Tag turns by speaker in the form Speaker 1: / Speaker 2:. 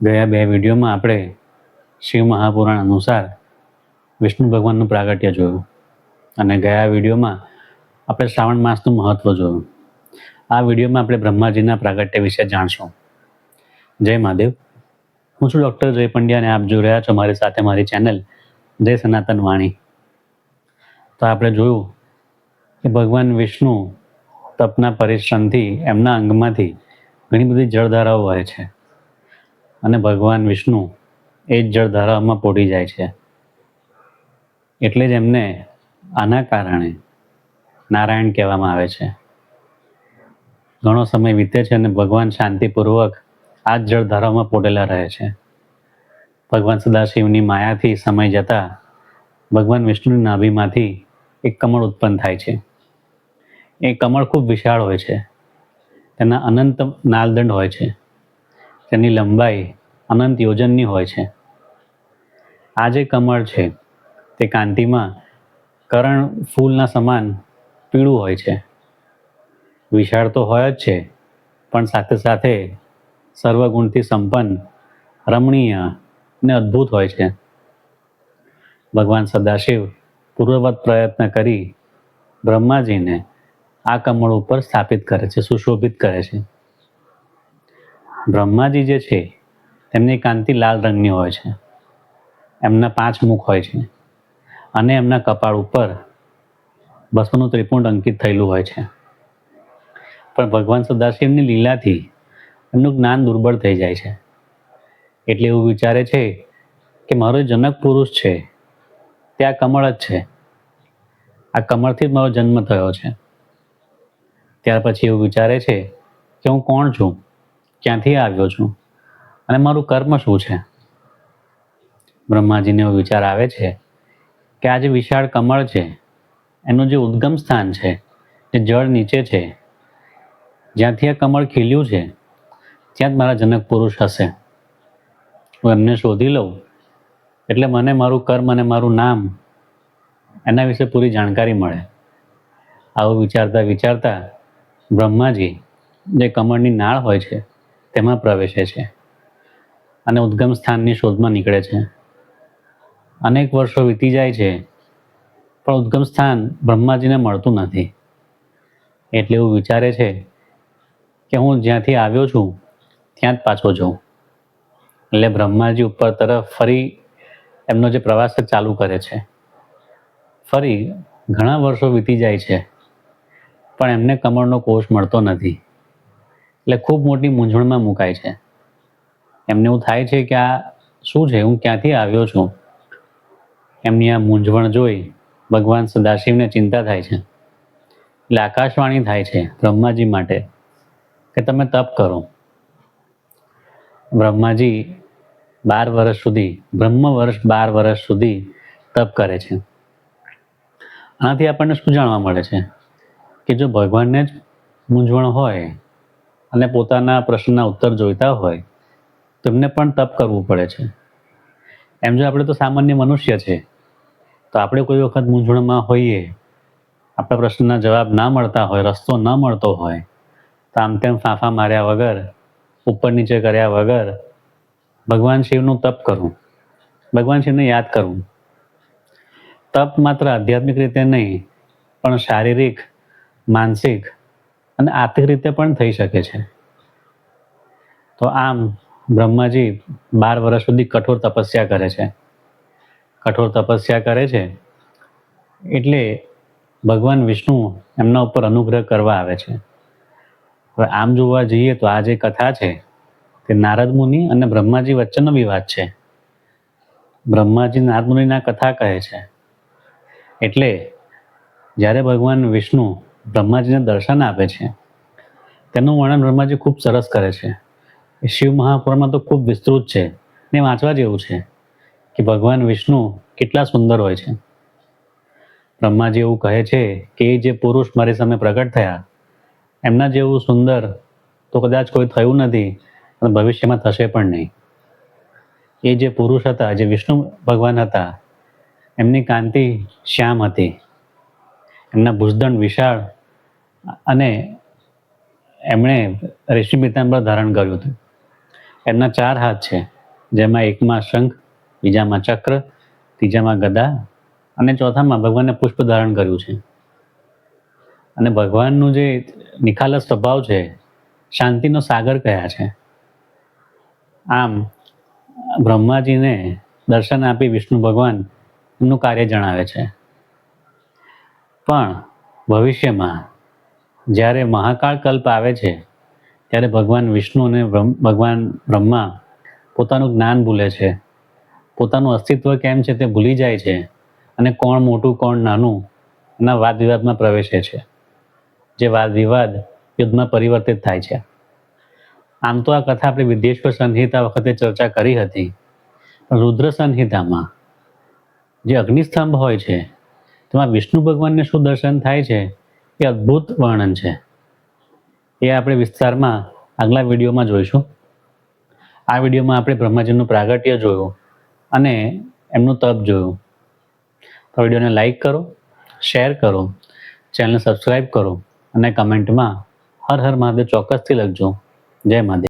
Speaker 1: ગયા બે વિડીયોમાં આપણે શિવ મહાપુરાણ અનુસાર વિષ્ણુ ભગવાનનું પ્રાગટ્ય જોયું અને ગયા વિડીયોમાં આપણે શ્રાવણ માસનું મહત્ત્વ જોયું. આ વિડીયોમાં આપણે બ્રહ્માજીના પ્રાગટ્ય વિશે જાણશું. જય મહાદેવ. હું છું ડૉક્ટર જય પંડ્યા અને આપ જોઈ રહ્યા છો મારી સાથે મારી ચેનલ જય સનાતન વાણી. તો આપણે જોયું કે ભગવાન વિષ્ણુ તપના પરિશ્રમથી એમના અંગમાંથી ઘણી બધી જળધારાઓ વહે છે અને ભગવાન વિષ્ણુ એ જ જળધારાઓમાં પોઢી જાય છે. એટલે જ એમને આના કારણે નારાયણ કહેવામાં આવે છે. ઘણો સમય વીતે છે અને ભગવાન શાંતિપૂર્વક આ જ જળધારાઓમાં પોઢેલા રહે છે. ભગવાન સદાશિવની માયાથી સમય જતાં ભગવાન વિષ્ણુની નાભીમાંથી એક કમળ ઉત્પન્ન થાય છે. એ કમળ ખૂબ વિશાળ હોય છે. તેના અનંત નાલદંડ હોય છે. તેની લંબાઈ અનંત યોજનની હોય છે. આ જે કમળ છે તે કાંતિમાં કરણ ફૂલના સમાન પીળું હોય છે. વિશાળ તો હોય જ છે, પણ સાથે સાથે સર્વગુણથી સંપન્ન, રમણીય અને અદ્ભુત હોય છે. ભગવાન સદાશિવ પૂર્વવત પ્રયત્ન કરી બ્રહ્માજીને આ કમળ ઉપર સ્થાપિત કરે છે, સુશોભિત કરે છે. બ્રહ્માજી જે છે તેમની કાંતિ લાલ રંગની હોય છે. એમના 5 મુખ હોય છે અને એમના કપાળ ઉપર ભસ્મનું ત્રિપુંડ અંકિત થયેલું હોય છે. પણ ભગવાન સદાશિવની લીલાથી એમનું જ્ઞાન દુર્બળ થઈ જાય છે. એટલે એવું વિચારે છે કે મારો જનક પુરુષ છે તે આ કમળ જ છે. આ કમળથી જ મારો જન્મ થયો છે. ત્યાર પછી એવું વિચારે છે કે હું કોણ છું, ક્યાંથી આવ્યો છું અને મારું કર્મ શું છે. બ્રહ્માજીને એવો વિચાર આવે છે કે આ જે વિશાળ કમળ છે એનું જે ઉદ્ગમ સ્થાન છે, જે જળ નીચે છે, જ્યાંથી આ કમળ ખીલ્યું છે ત્યાં જ મારા જનક પુરુષ હશે. હું એમને શોધી લઉં એટલે મને મારું કર્મ અને મારું નામ એના વિશે પૂરી જાણકારી મળે. આવું વિચારતા વિચારતા બ્રહ્માજી જે કમળની નાળ હોય છે તેમાં પ્રવેશે છે અને ઉદ્ગમ સ્થાનની શોધમાં નીકળે છે. અનેક વર્ષો વીતી જાય છે પણ ઉદ્ગમ સ્થાન બ્રહ્માજીને મળતું નથી. એટલે એવું વિચારે છે કે હું જ્યાંથી આવ્યો છું ત્યાં જ પાછો જાઉં. એટલે બ્રહ્માજી ઉપર તરફ ફરી એમનો જે પ્રવાસ ચાલુ કરે છે. ફરી ઘણા વર્ષો વીતી જાય છે પણ એમને કમળનો કોષ મળતો નથી. એટલે ખૂબ મોટી મૂંઝવણમાં મુકાય છે. એમને એવું થાય છે કે આ શું છે, હું ક્યાંથી આવ્યો છું. એમની આ મૂંઝવણ જોઈ ભગવાન સદાશિવને ચિંતા થાય છે. એટલે આકાશવાણી થાય છે બ્રહ્માજી માટે કે તમે તપ કરો. બ્રહ્માજી 12 વર્ષ સુધી, બ્રહ્મ વર્ષ 12 વર્ષ સુધી તપ કરે છે. આનાથી આપણને શું જાણવા મળે છે કે જો ભગવાનને જ મૂંઝવણ હોય અને પોતાના પ્રશ્નના ઉત્તર જોઈતા હોય તો એમને પણ તપ કરવું પડે છે. એમ જો આપણે તો સામાન્ય મનુષ્ય છે તો આપણે કોઈ વખત મૂંઝવણમાં હોઈએ, આપણા પ્રશ્નના જવાબ ના મળતા હોય, રસ્તો ન મળતો હોય તો આમ તેમ ફાંફા માર્યા વગર, ઉપર નીચે કર્યા વગર ભગવાન શિવનું તપ કરવું, ભગવાન શિવને યાદ કરવું. તપ માત્ર આધ્યાત્મિક રીતે નહીં પણ શારીરિક, માનસિક અને આર્થિક રીતે પણ થઈ શકે છે. તો આમ બ્રહ્માજી 12 વર્ષ સુધી કઠોર તપસ્યા કરે છે. કઠોર તપસ્યા કરે છે એટલે ભગવાન વિષ્ણુ એમના ઉપર અનુગ્રહ કરવા આવે છે. હવે આમ જોવા જઈએ તો આ જે કથા છે તે નારદ મુનિ અને બ્રહ્માજી વચ્ચેનો વિવાદ છે. બ્રહ્માજી નારદ મુનિના કથા કહે છે. એટલે જ્યારે ભગવાન વિષ્ણુ બ્રહ્માજીને દર્શન આપે છે તેનું વર્ણન બ્રહ્માજી ખૂબ સરસ કરે છે. શિવ મહાપુરાણમાં તો ખૂબ વિસ્તૃત છે ને વાંચવા જેવું છે કે ભગવાન વિષ્ણુ કેટલા સુંદર હોય છે. બ્રહ્માજી એવું કહે છે કે એ જે પુરુષ મારી સામે પ્રગટ થયા એમના જેવું સુંદર તો કદાચ કોઈ થયું નથી અને ભવિષ્યમાં થશે પણ નહીં. એ જે પુરુષ હતા, જે વિષ્ણુ ભગવાન હતા, એમની કાંતિ શ્યામ હતી. એમના ભુજદંડ વિશાળ અને એમણે રેશમી પીતાંબર ધારણ કર્યું હતું. એમના 4 હાથ છે, જેમાં એકમાં શંખ, બીજામાં ચક્ર, ત્રીજામાં ગદા અને ચોથામાં ભગવાને પુષ્પ ધારણ કર્યું છે. અને ભગવાનનું જે નિખાલસ સ્વભાવ છે, શાંતિનો સાગર કયા છે. આમ બ્રહ્માજીને દર્શન આપી વિષ્ણુ ભગવાન એમનું કાર્ય જણાવે છે. પણ ભવિષ્યમાં જ્યારે મહાકાળ કલ્પ આવે છે, ત્યારે ભગવાન વિષ્ણુ અને ભગવાન બ્રહ્મા પોતાનું જ્ઞાન ભૂલે છે, પોતાનું અસ્તિત્વ કેમ છે તે ભૂલી જાય છે અને કોણ મોટું કોણ નાનું એના વાદ વિવાદમાં પ્રવેશે છે, જે વાદ વિવાદ યુદ્ધમાં પરિવર્તિત થાય છે. આમ તો આ કથા આપણે વિદ્યેશ્વર સંહિતા વખતે ચર્ચા કરી હતી, પણ રુદ્ર સંહિતામાં જે અગ્નિસ્તંભ હોય છે તેમાં વિષ્ણુ ભગવાનને શું દર્શન થાય છે એ અદ્ભુત વર્ણન છે. એ આપણે વિસ્તારમાં આગલા વિડીયોમાં જોઈશું. આ વિડીયોમાં આપણે બ્રહ્માજીનું પ્રાગટ્ય જોયું અને એમનું તપ જોયું. તો વિડીયોને લાઈક કરો, શેર કરો, ચેનલને સબસ્ક્રાઈબ કરો અને કમેન્ટમાં હર હર મહાદેવ ચોક્કસથી લખજો. જય મહાદેવ.